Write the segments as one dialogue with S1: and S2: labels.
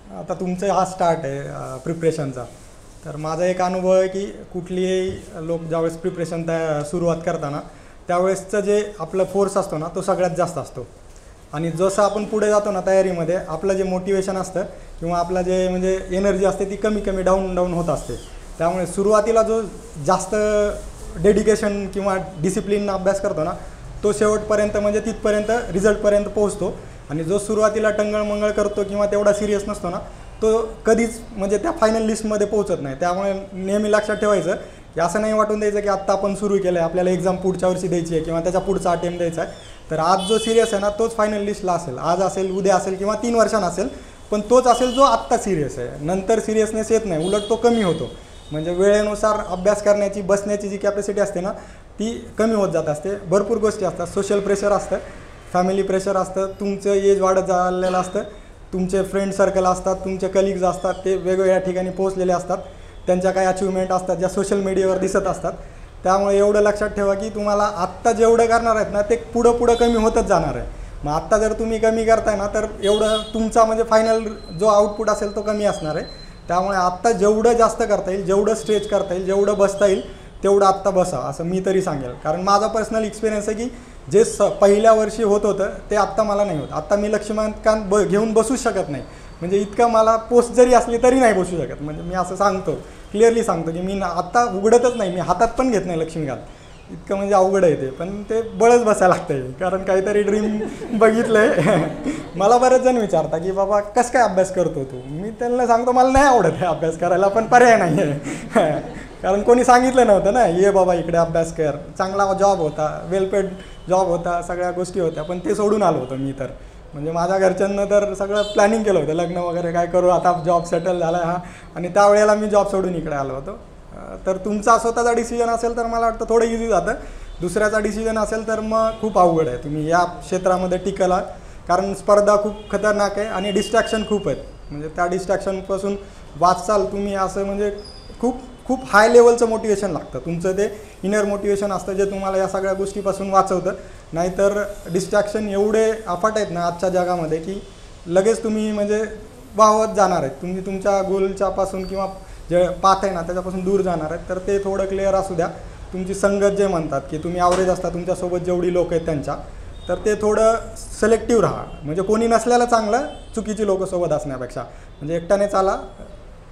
S1: आता तुमचा हा स्टार्ट आहे प्रिपरेशनचा. तर माझा एक अनुभव आहे की कुठलीही लोक ज्यावेळेस प्रिपरेशन सुरुवात करताना त्यावेळेसचं जे आपलं फोर्स असतो ना तो सगळ्यात जास्त असतो. आणि जसं आपण पुढे जातो ना तयारीमध्ये आपलं जे मोटिवेशन असतं किंवा आपलं जे म्हणजे एनर्जी असते ती कमी कमी डाऊन होत असते. त्यामुळे सुरुवातीला जो जास्त डेडिकेशन किंवा डिसिप्लिन अभ्यास करतो ना तो शेवटपर्यंत म्हणजे तिथपर्यंत रिझल्टपर्यंत पोहोचतो. आणि जो सुरुवातीला टंगळमंगळ करतो किंवा तेवढा सिरियस नसतो ना तो कधीच म्हणजे त्या फायनल लिस्टमध्ये पोहोचत नाही. त्यामुळे नेहमी लक्षात ठेवायचं की असं नाही वाटून द्यायचं की आत्ता आपण सुरू केलं आहे, आपल्याला एक्झाम पुढच्या वर्षी द्यायची आहे किंवा त्याच्या पुढचा अटेम्प्ट द्यायचा आहे. तर आज जो सिरियस आहे ना तोच फायनल लिस्टला असेल, आज असेल, उद्या असेल किंवा 3 वर्षांना असेल, पण तोच असेल जो आत्ता सिरियस आहे. नंतर सिरियसनेस येत नाही, उलट तो कमी होतो. म्हणजे वेळेनुसार अभ्यास करण्याची बसण्याची जी कॅपॅसिटी असते ना ती कमी होत जात असते. भरपूर गोष्टी असतात, सोशल प्रेशर असतं, फॅमिली प्रेशर असतं, तुमचं एज वाढत झालेलं असतं, तुमचे फ्रेंड सर्कल असतात, तुमचे कलिग्ज असतात, ते वेगवेगळ्या ठिकाणी पोहोचलेले असतात, त्यांच्या काही अचिव्हमेंट असतात ज्या सोशल मीडियावर दिसत असतात. त्यामुळे एवढं लक्षात ठेवा की तुम्हाला आत्ता जेवढं करणार आहेत ना ते पुढं कमी होतच जाणार आहे. मग आत्ता जर तुम्ही कमी करताय ना तर एवढं तुमचा म्हणजे फायनल जो आउटपुट असेल तो कमी असणार आहे. त्यामुळे आत्ता जेवढं जास्त करता येईल, जेवढं स्ट्रेच करता येईल, जेवढं बसता येईल तेवढं आत्ता बसा असं मी तरी सांगेल. कारण माझा पर्सनल एक्सपिरियन्स आहे की जे पहिल्या वर्षी होत होतं ते आत्ता मला नाही होत. आत्ता मी लक्ष्मीकांत घेऊन बसूच शकत नाही. म्हणजे इतकं मला पोस्ट जरी असली तरी नाही बसू शकत. म्हणजे मी असं सांगतो, क्लिअरली सांगतो की मी आत्ता उघडतच नाही, मी हातात पण घेत नाही लक्ष्मीकांत. इतकं म्हणजे अवघड आहे ते. पण ते बळच बसायला लागतं आहे कारण काहीतरी ड्रीम बघितलं आहे. मला बरेच जण विचारता की बाबा कसं काय अभ्यास करतो तू. मी त्यांना सांगतो मला नाही आवडत आहे अभ्यास करायला, पण पर्याय नाही आहे. कारण कोणी सांगितलं नव्हतं ना ये बाबा इकडे अभ्यास कर. चांगला जॉब होता, वेल पेड जॉब होता, सगळ्या गोष्टी होत्या, पण ते सोडून आलो होतो मी. तर म्हणजे माझ्या घरच्यांना तर सगळं प्लॅनिंग केलं होतं, लग्न वगैरे काय करू, आता जॉब सेटल झाला हा. आणि त्यावेळेला मी जॉब सोडून इकडे आलो होतो. तर तुमचा स्वतःचा डिसिजन असेल तर मला वाटतं थोडं इझी जातं. दुसऱ्याचा डिसिजन असेल तर मग खूप अवघड आहे. तुम्ही या क्षेत्रामध्ये टिकला कारण स्पर्धा खूप खतरनाक आहे आणि डिस्ट्रॅक्शन खूप आहेत. म्हणजे त्या डिस्ट्रॅक्शनपासून वाचाल तुम्ही असं म्हणजे खूप हाय लेवलचं मोटिवेशन लागतं. तुमचं ते इनर मोटिवेशन असतं जे तुम्हाला या सगळ्या गोष्टीपासून वाचवतं. नाहीतर डिस्ट्रॅक्शन एवढे अफाट आहेत ना आजच्या जगामध्ये की लगेच तुम्ही म्हणजे वाहवत जाणार आहेत. तुम्ही तुमच्या गोलच्यापासून किंवा जे पाथ आहे ना त्याच्यापासून दूर जाणार आहेत. तर ते थोडं क्लिअर असू द्या. तुमची संगत जे म्हणतात की तुम्ही ॲव्हरेज असता, तुमच्यासोबत जेवढी लोक आहेत त्यांच्या, तर ते थोडं सिलेक्टिव्ह राहा. म्हणजे कोणी नसल्याला चांगलं चुकीची लोकं सोबत असण्यापेक्षा. म्हणजे एकट्याने चाला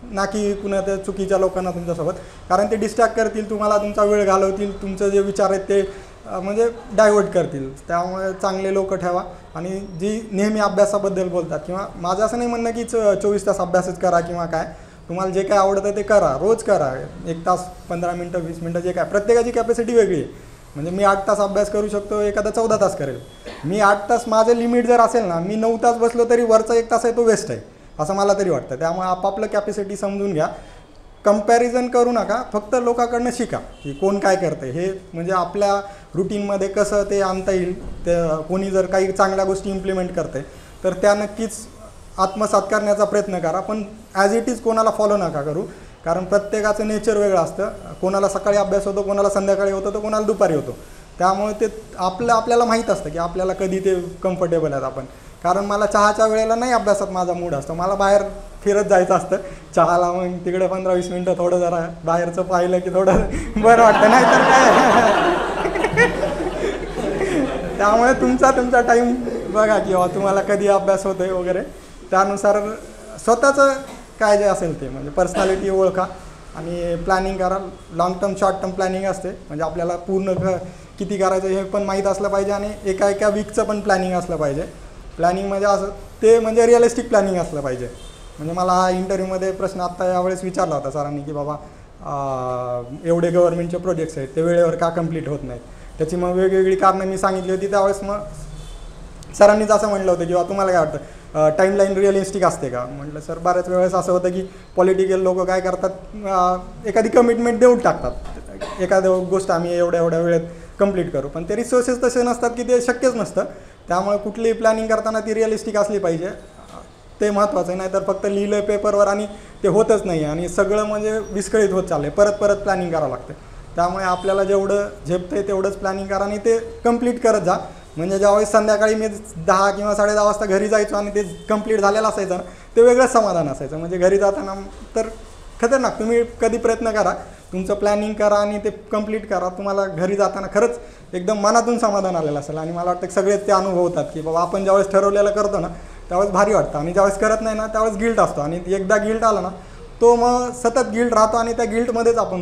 S1: ना की पुन्हा त्या चुकीच्या लोकांना तुमच्यासोबत, कारण ते डिस्ट्रॅक्ट करतील तुम्हाला, तुमचा वेळ घालवतील, तुमचं जे विचार आहेत ते म्हणजे डायव्हर्ट करतील. त्यामुळे चांगले लोक ठेवा आणि जी नेहमी अभ्यासाबद्दल बोलतात. किंवा माझं असं नाही म्हणणं की 24 तास अभ्यासच करा किंवा काय, तुम्हाला जे काय आवडतं ते करा, रोज करा. 1 तास 15 मिनटं 20 मिनटं जे काय, प्रत्येकाची कॅपॅसिटी वेगळी आहे. म्हणजे मी 8 तास अभ्यास करू शकतो, एखादा 14 तास करेल. मी 8 तास माझं लिमिट जर असेल ना, मी 9 तास बसलो तरी वरचा 1 तास आहे तो वेस्ट आहे असं मला तरी वाटतं. त्यामुळे आपापलं कॅपॅसिटी समजून घ्या, कंपॅरिझन करू नका, फक्त लोकांकडनं शिका की कोण काय करतं. हे म्हणजे आपल्या रुटीनमध्ये कसं ते आणता येईल. ते कोणी जर काही चांगल्या गोष्टी इम्प्लिमेंट करते तर त्या नक्कीच आत्मसात करण्याचा प्रयत्न करा. पण ॲज इट इज कोणाला फॉलो नका करू, कारण प्रत्येकाचं नेचर वेगळं असतं. कोणाला सकाळी अभ्यास होतो, कोणाला संध्याकाळी होतो, तर कोणाला दुपारी होतो. त्यामुळे ते आपल्याला माहीत असतं की आपल्याला कधी ते कम्फर्टेबल आहेत आपण. कारण मला चहाच्या वेळेला नाही अभ्यासात माझा मूड असतो, मला बाहेर फिरत जायचं असतं चहाला. मग तिकडे 15-20 मिनटं थोडं जरा बाहेरचं पाहिलं की थोडं बरं वाटतं, नाही तर काय. त्यामुळे तुमचा टाईम बघा किंवा तुम्हाला कधी अभ्यास होतो आहे वगैरे, त्यानुसार स्वतःचं काय जे असेल ते म्हणजे पर्सनॅलिटी ओळखा आणि प्लॅनिंग करा. Long term short term planning असते. म्हणजे आपल्याला पूर्ण किती करायचं हे पण माहीत असलं पाहिजे आणि एका वीकचं पण प्लॅनिंग असलं पाहिजे. प्लॅनिंग म्हणजे असं ते म्हणजे रिअलिस्टिक प्लॅनिंग असलं पाहिजे. म्हणजे मला हा इंटरव्ह्यूमध्ये प्रश्न आत्ता यावेळेस विचारला होता सरांनी की बाबा एवढे गव्हर्नमेंटचे प्रोजेक्ट्स आहेत ते वेळेवर का कंप्लीट होत नाहीत. त्याची मग वेगवेगळी कारणं मी सांगितली होती. त्यावेळेस मग सरांनीच असं म्हटलं होतं की बाबा तुम्हाला काय वाटतं टाईमलाईन रिअलिस्टिक असते का. म्हटलं सर बऱ्याच वेळेस असं होतं की पॉलिटिकल लोक काय करतात, एखादी कमिटमेंट देऊन टाकतात, एखाद्या गोष्ट आम्ही एवढ्या वेळेत कंप्लीट करू, पण ते रिसोर्सेस तसे नसतात की ते शक्यच नसतं. त्यामुळे कुठलीही प्लॅनिंग करताना ती रिअलिस्टिक असली पाहिजे, ते महत्त्वाचं आहे. नाहीतर फक्त लिहिलं पेपरवर आणि ते होतच नाही आणि सगळं म्हणजे विस्कळीत होत चाललं आहे. परत प्लॅनिंग करावं लागतं. त्यामुळे आपल्याला जेवढं झेपतं आहे तेवढंच प्लॅनिंग करा आणि ते कंप्लीट करत जा. म्हणजे ज्यावेळेस संध्याकाळी मी 10 किंवा 10:30 वाजता घरी जायचो आणि ते कंप्लीट झालेलं असायचं ना, ते वेगळंच समाधान असायचं. म्हणजे घरी जाताना तर खतरनाक. तुम्ही कधी प्रयत्न करा, तुमचं प्लॅनिंग करा आणि ते कंप्लीट करा. तुम्हाला घरी जाताना खरंच एकदम मनातून समाधान आलेलं असेल. आणि मला वाटतं सगळेच ते अनुभवतात की बाबा आपण ज्यावेळेस ठरवलेलं करतो ना त्यावेळेस भारी वाटतं, आणि ज्यावेळेस करत नाही ना त्यावेळेस गिल्ट असतो. आणि एकदा गिल्ट आला ना तो मग सतत गिल्ट राहतो, आणि त्या गिल्टमध्येच आपण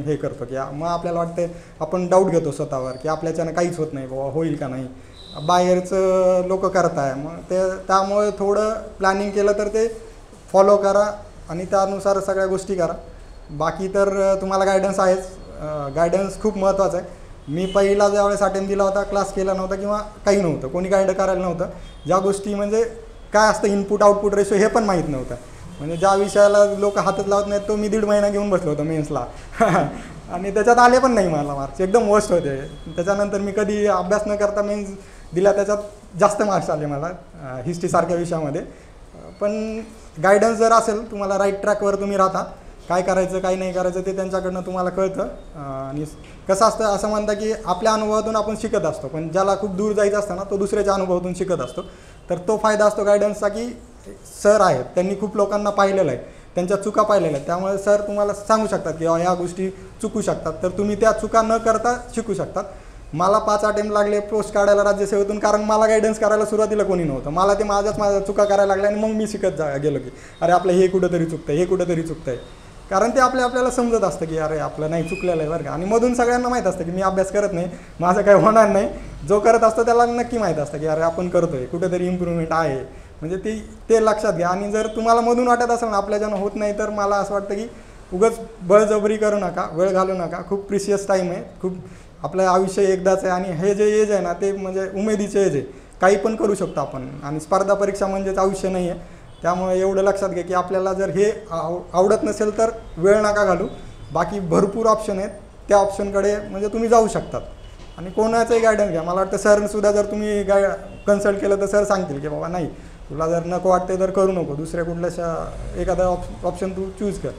S1: हे करतो की मग आपल्याला वाटतं, आपण डाऊट घेतो स्वतःवर की आपल्याच्यानं काहीच होत नाही बाबा, होईल का नाही, बाहेरचं लोक करताय. मग ते त्यामुळे थोडं प्लॅनिंग केलं तर ते फॉलो करा आणि त्यानुसार सगळ्या गोष्टी करा. बाकी तर तुम्हाला गायडन्स आहेच. गायडन्स खूप महत्त्वाचं आहे. मी पहिला ज्यावेळेस अटेम्प्ट दिला होता, क्लास केला नव्हता किंवा काही नव्हतं, कोणी गाईड करायला नव्हतं. ज्या गोष्टी म्हणजे काय असतं इनपुट आउटपुट रेशो हे पण माहीत नव्हतं. म्हणजे ज्या विषयाला लोक हातच लावत नाहीत तो मी 1.5 महिना घेऊन बसलो होतो मेन्सला आणि त्याच्यात आले पण नाही मला मार्क्स, एकदम वर्स्ट होते. त्याच्यानंतर मी कधी अभ्यास न करता मेन्स दिला, त्याच्यात जास्त मार्क्स आले मला हिस्ट्रीसारख्या विषयामध्ये. पण गायडन्स जर असेल, तुम्हाला राईट ट्रॅकवर तुम्ही राहता, काय करायचं काय नाही करायचं ते त्यांच्याकडनं तुम्हाला कळतं. आणि कसं असतं, असं म्हणतं की आपल्या अनुभवातून आपण शिकत असतो, पण ज्याला खूप दूर जायचं असतं ना तो दुसऱ्याच्या अनुभवातून शिकत असतो. तर तो फायदा असतो गायडन्सचा की सर आहेत, त्यांनी खूप लोकांना पाहिलेलं आहे, त्यांच्या चुका पाहिलेल्या आहेत. त्यामुळे सर तुम्हाला सांगू शकतात की ह्या गोष्टी चुकू शकतात, तर तुम्ही त्या चुका न करता शिकू शकतात. मला 5 अटेम्प्ट लागले पोस्ट काढायला राज्यसेवेतून, कारण मला गायडन्स करायला सुरुवातीला कोणी नव्हतं. मला ते माझ्या चुका करायला लागल्या आणि मग मी शिकत गेलो की अरे आपलं हे कुठंतरी चुकतं, हे कुठंतरी चुकतं आहे. कारण ते आपल्याला समजत असतं की अरे आपलं नाही चुकलेलं आहे बरं का. आणि मधून सगळ्यांना माहीत असतं की मी अभ्यास करत नाही, माझं काही होणार नाही. जो करत असतो त्याला नक्की माहीत असतं की अरे आपण करतो आहे, कुठेतरी इम्प्रूव्हमेंट आहे. म्हणजे ते लक्षात घ्या. आणि जर तुम्हाला मधून वाटत असेल ना आपल्याच्यानं होत नाही, तर मला असं वाटतं की उगाच बळजबरी करू नका, वेळ घालू नका. खूप प्रिशियस टाईम आहे, खूप आपलं आयुष्य एकदाच आहे. आणि हे जे एज आहे ना ते म्हणजे उमेदीचे एज आहे, काही पण करू शकतो आपण. आणि स्पर्धा परीक्षा म्हणजेच आयुष्य नाही आहे. त्यामुळे एवढं लक्षात घ्या की आपल्याला जर हे आवडत नसेल तर वेळ नका घालू. बाकी भरपूर ऑप्शन आहेत, त्या ऑप्शनकडे म्हणजे तुम्ही जाऊ शकतात. आणि कोणाचंही गायडन्स घ्या. मला वाटतं सरसुद्धा जर तुम्ही कन्सल्ट केलं तर सर सांगतील की बाबा नाही, तुला जर नको वाटते तर करू नको, दुसऱ्या कुठल्याशा एखादा ऑप्शन तू चूज कर.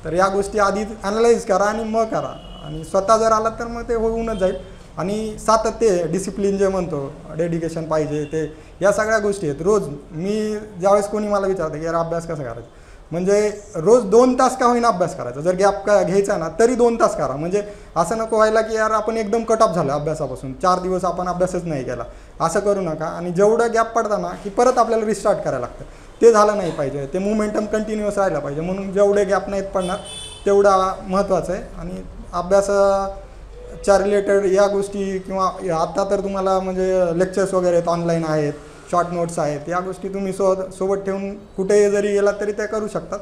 S1: तर या गोष्टी आधी ॲनालाइज करा आणि मग करा. आणि स्वतः जर आलात तर मग ते होऊनच जाईल. आणि सातत्य, डिसिप्लिन जे म्हणतो, डेडिकेशन पाहिजे, ते या सगळ्या गोष्टी आहेत. रोज मी ज्यावेळेस कोणी मला विचारतं की यार अभ्यास कसा करायचा, म्हणजे रोज 2 तास का होईना अभ्यास करायचा. जर गॅप घ्यायचा ना तरी 2 तास करा. म्हणजे असं नको व्हायला की यार आपण एकदम कट ऑफ झालं अभ्यासापासून, 4 दिवस आपण अभ्यासच नाही केला, असं करू नका. आणि जेवढं गॅप पडता ना की परत आपल्याला रिस्टार्ट करायला लागतं, ते झालं नाही पाहिजे. ते मोमेंटम कंटिन्युअस राहायला पाहिजे. म्हणून जेवढे गॅप नाहीत पडणार तेवढा महत्त्वाचं आहे. आणि अभ्यासाच्या रिलेटेड या गोष्टी, किंवा आता तर तुम्हाला म्हणजे लेक्चर्स वगैरे आहेत, ऑनलाईन आहेत, शॉर्ट नोट्स आहेत, या गोष्टी तुम्ही सोबत ठेवून कुठेही जरी गेलात तरी त्या करू शकतात.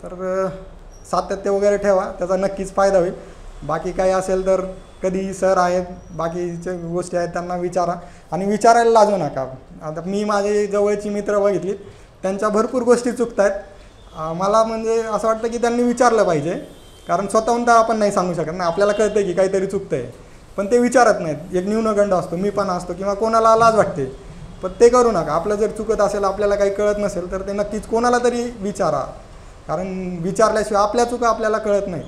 S1: तर सातत्य वगैरे ठेवा, त्याचा नक्कीच फायदा होईल. बाकी काही असेल तर कधी सर आहेत, बाकीच्या गोष्टी आहेत त्यांना विचारा. आणि विचारायला लाजू नका. आता मी माझे जवळची मित्र बघितली, त्यांच्या भरपूर गोष्टी चुकत आहेत. मला म्हणजे असं वाटतं की त्यांनी विचारलं पाहिजे, कारण स्वतःहून तर आपण नाही सांगू शकत ना. आपल्याला कळतं की काहीतरी चुकतं आहे, पण ते विचारत नाहीत. एक न्यूनगंड असतो, मी पण असतो, किंवा कोणाला लाज वाटते, पण ते करू नका. आपलं जर चुकत असेल, आपल्याला काही कळत नसेल तर ते नक्कीच कोणाला तरी विचारा. कारण विचारल्याशिवाय आपल्या चुका आपल्याला कळत नाही.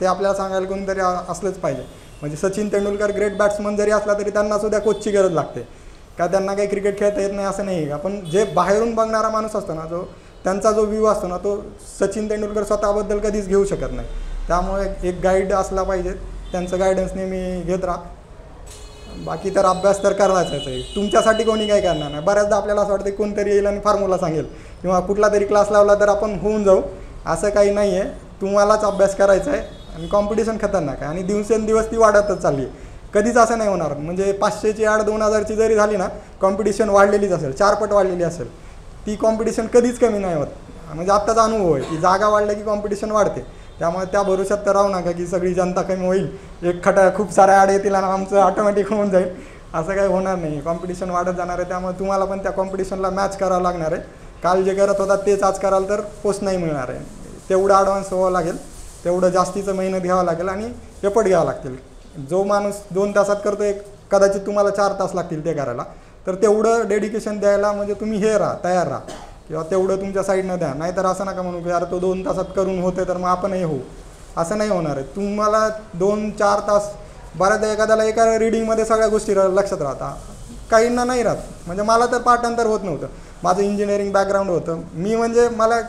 S1: ते आपल्याला सांगायला कोणीतरी असलंच पाहिजे. म्हणजे सचिन तेंडुलकर ग्रेट बॅट्समन जरी असला तरी त्यांनासुद्धा कोचची गरज लागते. का त्यांना काही क्रिकेट खेळता येत नाही असं नाही. आपण जे बाहेरून बघणारा माणूस असतो ना, त्यांचा जो व्ह्यू असतो ना, तो सचिन तेंडुलकर स्वतःबद्दल कधीच घेऊ शकत नाही. त्यामुळे एक गाईड असला पाहिजे, त्यांचं गायडन्स नेहमी घेत राहा. बाकी तर अभ्यास तर करायचाच आहे, तुमच्यासाठी कोणी काही करणार नाही. बऱ्याचदा आपल्याला असं वाटतं कोणतरी येईल आणि फॉर्म्युला सांगेल किंवा कुठला तरी क्लास लावला तर आपण होऊन जाऊ, असं काही नाही आहे. तुम्हालाच अभ्यास करायचा आहे. आणि कॉम्पिटिशन खतरनाक आहे आणि दिवसेंदिवस ती वाढतच चालली आहे. कधीच असं नाही होणार. म्हणजे 500ची ॲड 2000ची जरी झाली ना, कॉम्पिटिशन वाढलेलीच असेल, 4 पट वाढलेली असेल. ती कॉम्पिटिशन कधीच कमी नाही होत. म्हणजे आत्ताचा अनुभव आहे की जागा वाढल्या की कॉम्पिटिशन वाढते. त्यामुळे त्या भरोशात तर राहू नका की सगळी जनता कमी होईल, एक खूप साऱ्या ॲड येतील आणि आमचं ऑटोमॅटिक होऊन जाईल, असं काही होणार नाही. कॉम्पिटिशन वाढत जाणार आहे. त्यामुळे तुम्हाला पण त्या कॉम्पिटिशनला मॅच करावं लागणार आहे. काल जे करत होता तेच आज कराल तर पोस्ट नाही मिळणार आहे. तेवढं ॲडव्हान्स व्हावं लागेल, तेवढं जास्तीचं मेहनत घ्यावं लागेल आणि एफर्ट घ्यावं लागतील. जो माणूस 2 तासात करतो, कदाचित तुम्हाला 4 तास लागतील ते करायला. तर तेवढं डेडिकेशन द्यायला म्हणजे तुम्ही हे राहा, तयार राहा, किंवा तेवढं तुमच्या साईडनं द्या. नाहीतर असं नका म्हणू की यार तो 2 तासात करून होते तर मग आपणही होऊ, असं नाही होणार आहे. तुम्हाला 2-4 तास, बऱ्याचदा एखाद्याला एका रिडिंगमध्ये सगळ्या गोष्टी लक्षात राहतात. काहींना नाही राहत. म्हणजे मला तर पाठांतर होत नव्हतं. माझं इंजिनिअरिंग बॅकग्राऊंड होतं. मी म्हणजे मला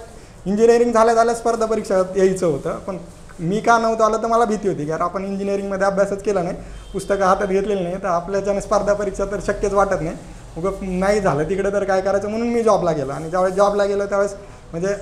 S1: इंजिनिअरिंग झाल्या स्पर्धा परीक्षेत यायचं होतं, पण मी का नव्हतं आलं तर मला भीती होती की यार आपण इंजिनिअरिंगमध्ये अभ्यासच केला नाही, पुस्तकं हातात घेतलेली नाही, तर आपल्याच्याने स्पर्धा परीक्षा तर शक्यच वाटत नाही. मग नाही झालं तिकडे तर काय करायचं, म्हणून मी जॉबला गेलो. आणि ज्यावेळेस जॉबला गेलो त्यावेळेस म्हणजे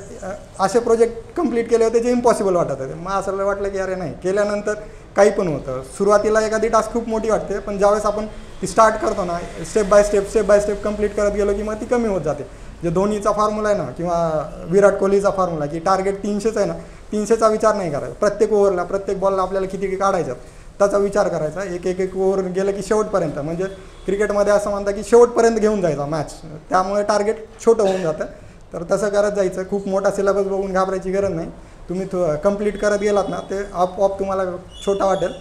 S1: असे प्रोजेक्ट कंप्लीट केले होते जे इम्पॉसिबल वाटत होते. मग असं वाटलं की अरे नाही, केल्यानंतर काही पण होतं. सुरुवातीला एखादी टास्क खूप मोठी वाटते, पण ज्यावेळेस आपण ती स्टार्ट करतो ना, स्टेप बाय स्टेप कंप्लीट करत गेलो की मग ती कमी होत जाते. जे धोनीचा फॉर्म्युला आहे ना, किंवा विराट कोहलीचा फॉर्म्युला की टार्गेट 300च आहे ना, 300चा विचार नाही करायचा. प्रत्येक ओव्हरला, प्रत्येक बॉलला आपल्याला किती काढायच्यात त्याचा विचार करायचा. एक ओव्हर गेलं की शेवटपर्यंत, म्हणजे क्रिकेटमध्ये असं म्हणतात की शेवटपर्यंत घेऊन जायचा मॅच, त्यामुळे टार्गेट छोटं होऊन जातं. तर तसं करत जायचं. खूप मोठा सिलेबस बघून घाबरायची गरज नाही. तुम्ही कंप्लीट करत गेलात ना, ते आपोआप तुम्हाला छोटा वाटेल.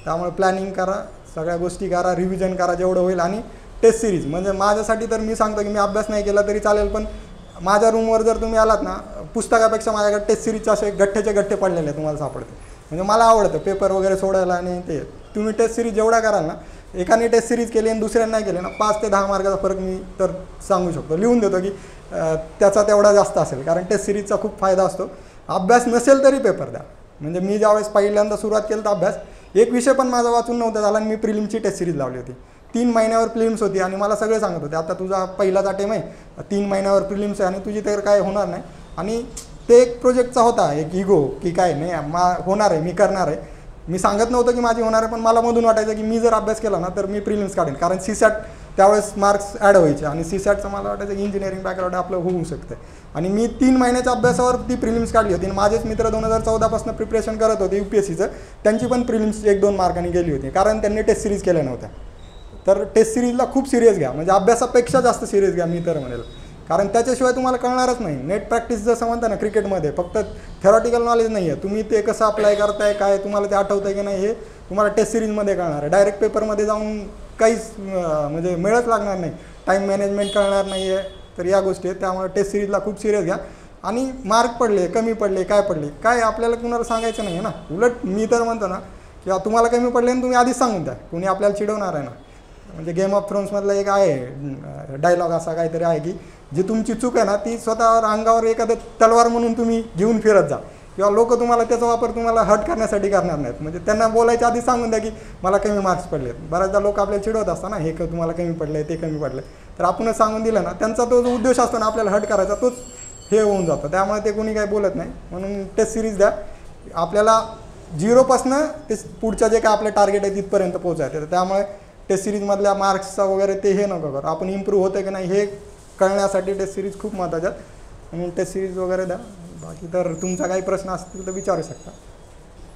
S1: त्यामुळे प्लॅनिंग करा, सगळ्या गोष्टी करा, रिव्हिजन करा जेवढं होईल. आणि टेस्ट सिरीज म्हणजे माझ्यासाठी तर मी सांगतो की मी अभ्यास नाही केला तरी चालेल, पण माझ्या रूमवर जर तुम्ही आलात ना, पुस्तकापेक्षा माझ्याकडे टेस्ट सिरीजचे असे गठ्ठेचे गठ्ठे पडलेले तुम्हाला सापडते. म्हणजे मला आवडतं पेपर वगैरे सोडायला. आणि ते तुम्ही टेस्ट सिरीज जेवढा कराल ना, एकाने टेस्ट सिरीज केली आणि दुसऱ्यांना नाही केली ना, 5 ते 10 मार्काचा फरक मी तर सांगू शकतो, लिहून देतो की त्याचा तेवढा जास्त असेल. कारण टेस्ट सिरीजचा खूप फायदा असतो. अभ्यास नसेल तरी पेपर द्या. म्हणजे मी ज्यावेळेस पहिल्यांदा सुरुवात केली तर अभ्यास एक विषय पण माझा वाचून नव्हता झाला, आणि मी प्रिलिमची टेस्ट सिरीज लावली होती. 3 महिन्यावर प्रिलिम्स होती आणि मला सगळे सांगत होते आता तुझा पहिलाच अटेम्प्ट आहे, 3 महिन्यावर प्रिलिम्स आहे आणि तुझी तर काय होणार नाही. आणि ते एक प्रोजेक्टचा होता एक इगो की काय नाही होणार आहे, मी करणार आहे. मी सांगत नव्हतं की माझी होणार आहे, पण मला मधून वाटायचं की मी जर अभ्यास केला ना तर मी प्रिलिम्स काढेन. कारण सीसॅट त्यावेळेस मार्क्स ॲड व्हायचे, आणि सीसॅटचं मला वाटायचं की इंजिनिअरिंग बॅकग्राऊंड आपलं होऊ शकतं. आणि मी 3 महिन्याच्या अभ्यासावर ती प्रिलिम्स काढली होती. आणि माझेच मित्र 2014 प्रिपरेशन करत होते UPSCचं, त्यांची पण प्रिलिम्स 1-2 मार्कांनी गेली होती, कारण त्यांनी टेस्ट सिरीज केल्या नव्हत्या. तर टेस्ट सिरीजला खूप सिरियस घ्या, म्हणजे अभ्यासापेक्षा जास्त सिरियस घ्या मी तर म्हणेल. कारण त्याच्याशिवाय तुम्हाला कळणारच नाही. नेट प्रॅक्टिस जसं म्हणता ना क्रिकेटमध्ये, फक्त थेरॉटिकल नॉलेज नाही आहे. तुम्ही ते कसं अप्लाय करताय, काय तुम्हाला ते आठवतं आहे की नाही, हे तुम्हाला टेस्ट सिरीजमध्ये कळणार आहे. डायरेक्ट पेपरमध्ये जाऊन काहीच म्हणजे मिळत लागणार नाही. टाईम मॅनेजमेंट कळणार नाही आहे. तर या गोष्टी आहेत. त्यामुळे टेस्ट सिरीजला खूप सिरियस घ्या. आणि मार्क पडले, कमी पडले, काय पडले, काय आपल्याला कुणाला सांगायचं नाही आहे ना. उलट मी तर म्हणतो ना की तुम्हाला कमी पडले आणि तुम्ही आधीच सांगून द्या, कुणी आपल्याला चिडवणार आहे ना. म्हणजे गेम ऑफ थ्रोन्समधला एक आहे डायलॉग असा काहीतरी आहे की जी तुमची चूक आहे ना ती स्वतःवर अंगावर एखादं तलवार म्हणून तुम्ही घेऊन फिरत जा, किंवा लोक तुम्हाला त्याचा वापर तुम्हाला हर्ट करण्यासाठी करणार नाहीत. म्हणजे त्यांना बोलायच्या आधी सांगून द्या की मला कमी मार्क्स पडलेत. बऱ्याचदा लोक आपल्याला चिडवत असतात ना, हे तुम्हाला कमी पडलं आहे, ते कमी पडलं. तर आपणच सांगून दिलं ना, त्यांचा तो जो उद्देश असतो ना आपल्याला हर्ट करायचा, तोच हे होऊन जातो. त्यामुळे ते कोणी काही बोलत नाही. म्हणून टेस्ट सिरीज द्या. आपल्याला 0पासनं ते पुढच्या जे काय आपलं टार्गेट आहे तिथपर्यंत पोहोचायचं. त्यामुळे टेस्ट सिरीजमधल्या मार्क्सचा वगैरे ते हे नको करू. आपण इम्प्रूव्ह होतं की नाही हे कळण्यासाठी टेस्ट सिरीज खूप महत्त्वाच्यात. म्हणून टेस्ट सिरीज वगैरे द्या. बाकी तर तुमचा काही प्रश्न असतील तर विचारू शकता.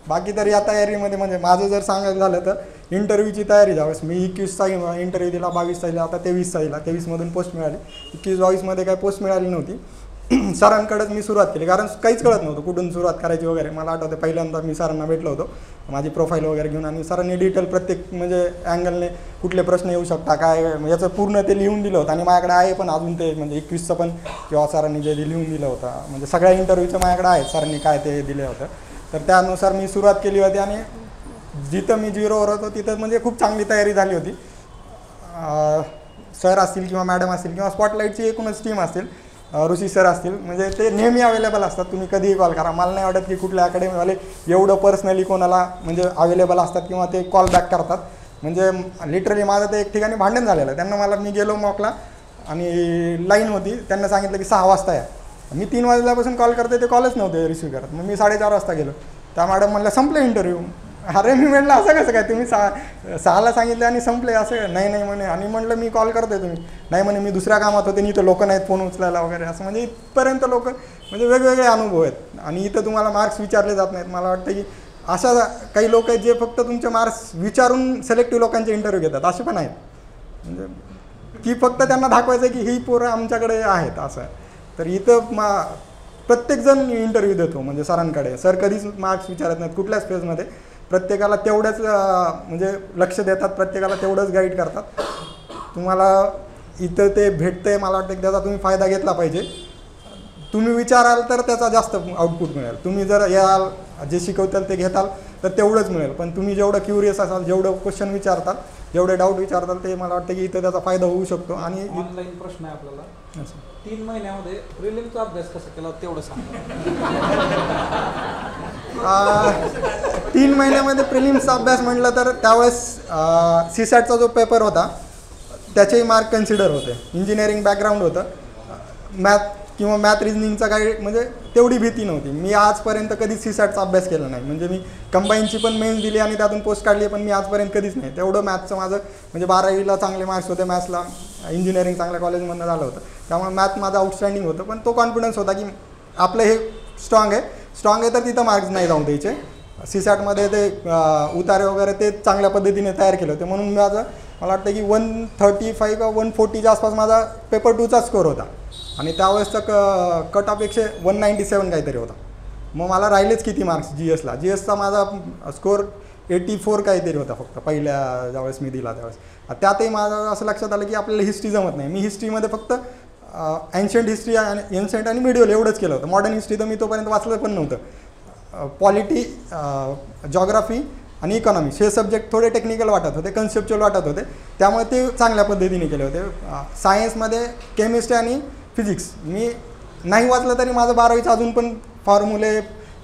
S1: बाकी तर या तयारीमध्ये म्हणजे माझं जर सांगायचं झालं तर इंटरव्ह्यूची तयारी ज्यावेळेस मी 21चा इंटरव्ह्यू दिला, 22चा दिला, आता 23चा दिला. 23मधून पोस्ट मिळाली. 21-22मध्ये काही पोस्ट मिळाली नव्हती. सरांकडेच मी सुरुवात केली, कारण काहीच कळत नव्हतं कुठून सुरुवात करायची वगैरे. मला आठवतं पहिल्यांदा मी सरांना भेटलो होतो माझी प्रोफाईल वगैरे घेऊन, आणि सरांनी डिटेल प्रत्येक म्हणजे अँगलने कुठले प्रश्न येऊ शकता काय याचं पूर्ण ते लिहून दिलं होतं. आणि माझ्याकडे आहे पण अजून ते म्हणजे 21चं पण किंवा सरांनी जे लिहून दिलं होतं म्हणजे सगळ्या इंटरव्ह्यूचं माझ्याकडे आहे, सरांनी काय ते दिलं होतं. तर त्यानुसार मी सुरुवात केली होती. आणि जिथं मी 0वर होतो तिथं म्हणजे खूप चांगली तयारी झाली होती. सर असतील किंवा मॅडम असतील किंवा स्पॉटलाईटची एकूणच टीम असेल, ऋषी सर असतील, म्हणजे ते नेहमी अवेलेबल असतात. तुम्ही कधीही कॉल करा. मला नाही वाटत की कुठल्या अकॅडमीवाले एवढं पर्सनली कोणाला म्हणजे अवेलेबल असतात किंवा ते कॉल बॅक करतात. म्हणजे लिटरली माझं ते एक ठिकाणी भांडण झालेलं आहे. त्यांना मी गेलो मॉकला आणि लाईन होती, त्यांना सांगितलं की 6 वाजता या. मी 3 वाजल्यापासून कॉल करते, ते कॉलच नव्हते रिसिव्ह करत. मग मी 4:30 वाजता गेलो. त्या मॅडम म्हणलं संपलं इंटरव्ह्यू. अरे मी म्हटलं असं कसं काय, तुम्ही 6ला सांगितलं आणि संपले असं? नाही म्हणे. आणि म्हटलं मी कॉल करतोय, तुम्ही नाही म्हणे मी दुसऱ्या कामात होते, इथं लोक नाहीत फोन उचलायला वगैरे असं. म्हणजे इथपर्यंत लोक म्हणजे वेगवेगळे अनुभव आहेत. आणि इथं तुम्हाला मार्क्स विचारले जात नाहीत. मला वाटतं की अशा काही लोक आहेत जे फक्त तुमचे मार्क्स विचारून सिलेक्टिव्ह लोकांचे इंटरव्ह्यू घेतात, असे पण आहेत. म्हणजे की फक्त त्यांना दाखवायचं की ही पोरं आमच्याकडे आहेत असं. तर इथं प्रत्येकजण इंटरव्ह्यू देतो म्हणजे सरांकडे. सर कधीच मार्क्स विचारत नाहीत कुठल्याच फेजमध्ये. प्रत्येकाला तेवढंच म्हणजे लक्ष देतात, प्रत्येकाला तेवढंच गाईड करतात. तुम्हाला इथं ते भेटतंय, मला वाटतं की त्याचा तुम्ही फायदा घेतला पाहिजे. तुम्ही विचाराल तर त्याचा जास्त आउटपुट मिळेल. तुम्ही जर याल जे शिकवताल ते घेताल तर तेवढंच मिळेल. पण तुम्ही जेवढं क्युरियस असाल, जेवढं क्वेश्चन विचारताल जेवढे डाऊट विचारताल ते मला वाटतं की इथं त्याचा फायदा होऊ शकतो. आणि
S2: ऑनलाईन प्रश्न आहे आपल्याला, 3 महिन्यामध्ये प्रिलिमचा अभ्यास कसा केला तेवढं सांगा.
S1: 3 महिन्यामध्ये प्रिलिम्सचा अभ्यास म्हटलं तर त्यावेळेस CSATचा जो पेपर होता त्याचेही मार्क कन्सिडर होते. इंजिनिअरिंग बॅकग्राऊंड होतं, मॅथ रिजनिंगचा काही म्हणजे तेवढी भीती नव्हती. मी आजपर्यंत कधीच CSATचा अभ्यास केला नाही. म्हणजे मी कंबाईनची पण मेन्स दिली आणि त्यातून पोस्ट काढली, पण मी आजपर्यंत कधीच नाही. तेवढं मॅथचं माझं म्हणजे 12वीला चांगले मार्क्स होते मॅथ्सला, इंजिनिअरिंग चांगल्या कॉलेजमधून झालं होतं, त्यामुळे मॅथ माझं आउटस्टँडिंग होतं. पण तो कॉन्फिडन्स होता की आपलं हे स्ट्रॉंग आहे तर तिथं मार्क्स नाही जाऊन द्यायचे. CSATमध्ये ते उतारे वगैरे ते चांगल्या पद्धतीने तयार केले होते, म्हणून मला वाटतं की 135 का 140च्या आसपास माझा पेपर 2चा स्कोअर होता आणि त्यावेळेसचा कट ऑफ 197 काहीतरी होता. मग मला राहिलेच किती मार्क्स GSचा माझा स्कोअर 84 काहीतरी होता फक्त पहिल्या ज्यावेळेस मी दिला त्यावेळेस. त्यातही माझं असं लक्षात आलं की आपल्याला हिस्ट्री जमत नाही. मी हिस्ट्रीमध्ये फक्त एन्शंट आणि मिडिओल एवढंच केलं होतं. मॉडर्न हिस्ट्री तर मी तोपर्यंत वाचलं पण नव्हतं. पॉलिटी, जॉग्राफी आणि इकॉनॉमिक्स हे सब्जेक्ट थोडे टेक्निकल वाटत होते, कन्सेप्च्युअल वाटत होते, त्यामुळे ते चांगल्या पद्धतीने केले होते. सायन्समध्ये केमिस्ट्री आणि फिजिक्स मी नाही वाचलं तरी माझं 12वीचं अजून पण फॉर्म्युले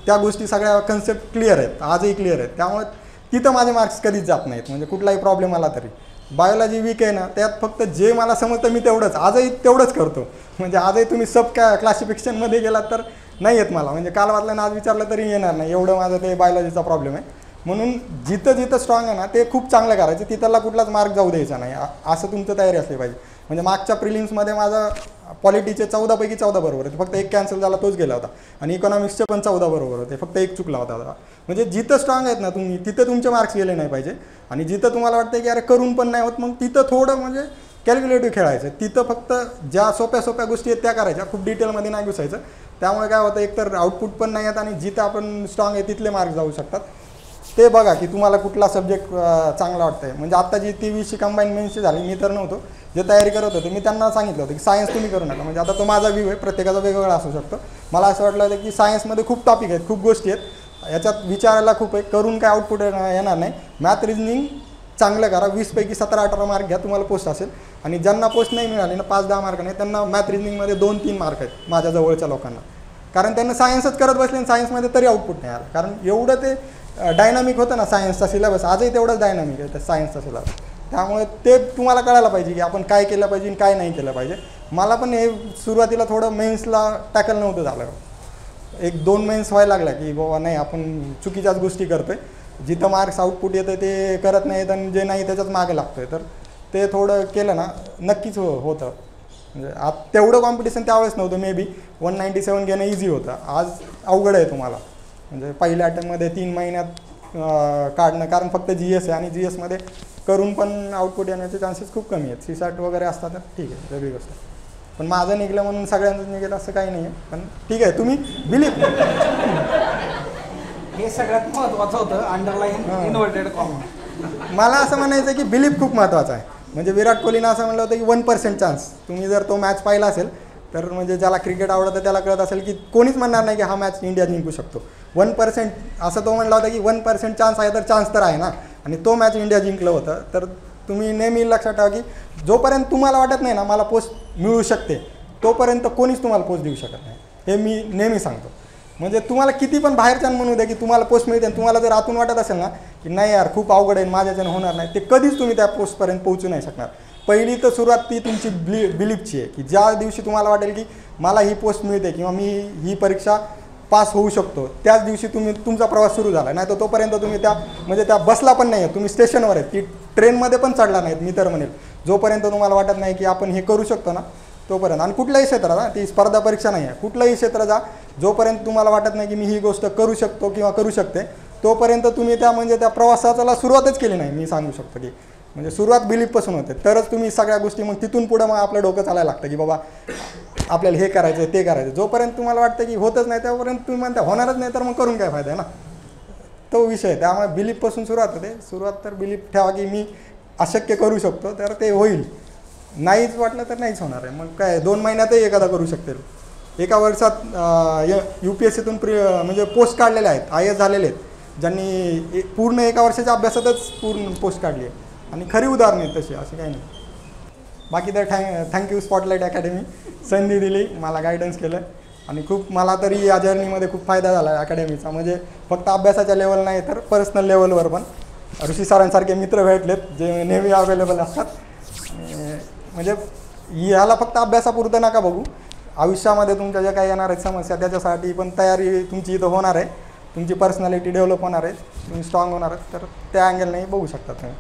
S1: त्या गोष्टी सगळ्या कन्सेप्ट क्लिअर आहेत, आजही क्लिअर आहेत, त्यामुळे तिथं माझे मार्क्स कधीच जात नाहीत. म्हणजे कुठलाही प्रॉब्लेम आला तरी. बायोलॉजी वीक आहे ना, त्यात फक्त जे मला समजतं मी आजही तेवढंच करतो. म्हणजे आजही तुम्ही क्लासिफिकेशनमध्ये गेलात तर नाही येत मला, म्हणजे काल वाचल्यानं आज विचारलं तरी येणार नाही, एवढं माझं ते बायोलॉजीचा प्रॉब्लेम आहे. म्हणून जिथं स्ट्रॉंग आहे ना ते खूप चांगलं करायचं, तिथला कुठलाच मार्क जाऊ द्यायचा नाही, असं तुमचं तयारी असली पाहिजे. म्हणजे मागच्या प्रिलिम्समध्ये माझा पॉलिटीचे 14 पैकी 14 बरोबर होते, फक्त एक कॅन्सल झाला तोच गेला होता. आणि इकॉनॉमिक्सचे पण 14 बरोबर होते, फक्त एक चुकला होता. म्हणजे जिथं स्ट्रॉंग आहेत ना तुम्ही, तिथं तुमचे मार्क्स गेले नाही पाहिजे. आणि जिथं तुम्हाला वाटतं की अरे करून पण नाही होत, मग तिथं थोडं म्हणजे कॅल्क्युलेटिव्ह खेळायचं. तिथं फक्त ज्या सोप्या गोष्टी आहेत त्या करायच्या, खूप डिटेलमध्ये नाही घुसायचं. त्यामुळे काय होतं, एकतर आउटपुट पण नाही येत आणि जिथं आपण स्ट्रॉंग आहे तिथले मार्क्स जाऊ शकतात. ते बघा की तुम्हाला कुठला सब्जेक्ट चांगला वाटतं आहे. म्हणजे आत्ता जी 23ची कंबाईन मेन्सची झाली, मी तर नव्हतो, जे तयारी करत होते मी त्यांना सांगितलं होतं की सायन्स तुम्ही करू नका. म्हणजे आता तो माझा व्ह्यू आहे, प्रत्येकाचा वेगवेगळा असू शकतो. मला असं वाटलं होतं की सायन्समध्ये खूप टॉपिक आहेत, खूप गोष्टी आहेत, याच्यात विचारायला खूप आहे, करून काय आउटपुट येणार नाही. मॅथ रिजनिंग चांगलं करा, 20 पैकी 17-18 मार्क घ्या, तुम्हाला पोस्ट असेल. आणि ज्यांना पोस्ट नाही मिळाली ना, 5-10 मार्क नाही, त्यांना मॅथ रिजनिंगमध्ये 2-3 मार्क आहेत माझ्या जवळच्या लोकांना. कारण त्यांना सायन्सच करत बसले आणि सायन्समध्ये तरी आउटपुट नाही आलं. कारण एवढं ते डायनामिक होतं ना सायन्सचा सिलेबस, आजही तेवढंच डायनामिक आहे त्या सायन्सचा सिलेबस. त्यामुळे ते तुम्हाला कळायला पाहिजे की आपण काय केलं पाहिजे आणि काय नाही केलं पाहिजे. मला पण हे सुरुवातीला थोडं मेन्सला टॅकल नव्हतं झालं. 1-2 मेन्स व्हायला लागला की बाबा नाही, आपण चुकीच्याच गोष्टी करतोय, जिथं मार्क्स आउटपुट येतं ते करत नाहीत आणि जे नाही त्याच्याच मागे लागतोय. तर ते थोडं केलं ना नक्कीच होतं. म्हणजे तेवढं कॉम्पिटिशन त्यावेळेस नव्हतं. मे बी 197 घेणं इझी होतं, आज अवघड आहे तुम्हाला. म्हणजे पहिल्या अटेम्प्टमध्ये 3 महिन्यात काढणं, कारण फक्त GS आहे आणि GSमध्ये करून पण आउटपुट येण्याचे चान्सेस खूप कमी आहेत. CSAT वगैरे असतात तर ठीक आहे, वेगळी गोष्ट. पण माझं निघलं म्हणून सगळ्यांचं निघेल असं काही नाही आहे. पण ठीक आहे, तुम्ही बिलीव्ह,
S2: हे सगळ्यात महत्त्वाचं होतं, अंडरलाईन इन्व्हर्टेड कॉमा.
S1: मला असं म्हणायचं की बिलीव्ह खूप महत्त्वाचं आहे. म्हणजे विराट कोहलीनं असं म्हणलं होतं की 1% चान्स. तुम्ही जर तो मॅच पाहिला असेल तर म्हणजे ज्याला क्रिकेट आवडतं त्याला कळत असेल की कोणीच म्हणणार नाही की हा मॅच इंडिया जिंकू शकतो. 1% असं तो म्हणला होता की 1% चान्स आहे तर चान्स तर आहे ना, आणि तो मॅच इंडिया जिंकलं होतं. तर तुम्ही नेहमी लक्षात ठेवा की जोपर्यंत तुम्हाला वाटत नाही ना मला पोस्ट मिळू शकते, तोपर्यंत कोणीच तुम्हाला पोस्ट देऊ शकत नाही. हे मी नेहमी सांगतो. म्हणजे तुम्हाला किती पण बाहेरच्यानं म्हणू द्या की तुम्हाला पोस्ट मिळते, आणि तुम्हाला जर आतून वाटत असेल ना की नाही यार खूप अवघड आहे, माझ्याच्यानं होणार नाही, ते कधीच तुम्ही त्या पोस्टपर्यंत पोहोचू नाही शकणार. पहिली तर सुरुवात ती तुमची बिलीफची आहे की ज्या दिवशी तुम्हाला वाटेल की मला ही पोस्ट मिळते किंवा मी ही परीक्षा पास होऊ शकतो, त्याच दिवशी तुमचा प्रवास सुरू झाला. नाही तर तोपर्यंत तुम्ही त्या बसला पण नाही आहे, तुम्ही स्टेशनवर आहेत, ती ट्रेनमध्ये पण चढला नाहीत. मी तर म्हणेल जोपर्यंत तुम्हाला वाटत नाही की आपण हे करू शकतो ना तोपर्यंत. आणि कुठल्याही क्षेत्रात जा, ती स्पर्धा परीक्षा नाही आहे, कुठलंही क्षेत्र जा, जोपर्यंत तुम्हाला वाटत नाही की मी ही गोष्ट करू शकतो किंवा करू शकते, तोपर्यंत तुम्ही त्या प्रवासाला सुरुवातच केली नाही. मी सांगू शकतो की म्हणजे सुरुवात बिलीफपासून होते, तरच तुम्ही सगळ्या गोष्टी मग तिथून पुढं मग आपलं डोकं चालायला लागतं की बाबा आपल्याला हे करायचं आहे ते करायचं. जोपर्यंत तुम्हाला वाटतं की होतच नाही तोपर्यंत तुम्ही म्हणता होणारच नाही, तर मग करून काय फायदा आहे ना, तो विषय. त्यामुळे बिलीफपासून सुरुवात होते. सुरुवात तर बिलीफ ठेवा की मी अशक्य करू शकतो तर ते होईल, नाहीच वाटलं तर नाहीच होणार आहे. मग काय 2 महिन्यातही एखादा करू शकते. एका वर्षात UPSCतून म्हणजे पोस्ट काढलेले आहेत, IAS झालेले आहेत, ज्यांनी पूर्ण एका वर्षाच्या अभ्यासातच पूर्ण पोस्ट काढली आहे. आणि खरी उदाहरणं आहेत तशी, असे काही नाही. बाकी तर थँक्यू स्पॉटलाईट अकॅडमी, संधी दिली, मला गायडन्स केलं आणि खूप मला तरी या जर्नीमध्ये खूप फायदा झाला आहे अकॅडमीचा. म्हणजे फक्त अभ्यासाच्या लेवल नाही तर पर्सनल लेवलवर पण ऋषी सरांसारखे मित्र भेटलेत जे नेहमी अवेलेबल असतात. म्हणजे ह्याला फक्त अभ्यासापुरतं नका बघू, आयुष्यामध्ये तुमच्या ज्या काही येणार आहेत समस्या त्याच्यासाठी पण तयारी तुमची इथं होणार आहे, तुमची पर्सनॅलिटी डेव्हलप होणार आहे, तुम्ही स्ट्रॉंग होणार आहे, तर त्या अँगलने बघू शकता तुम्ही.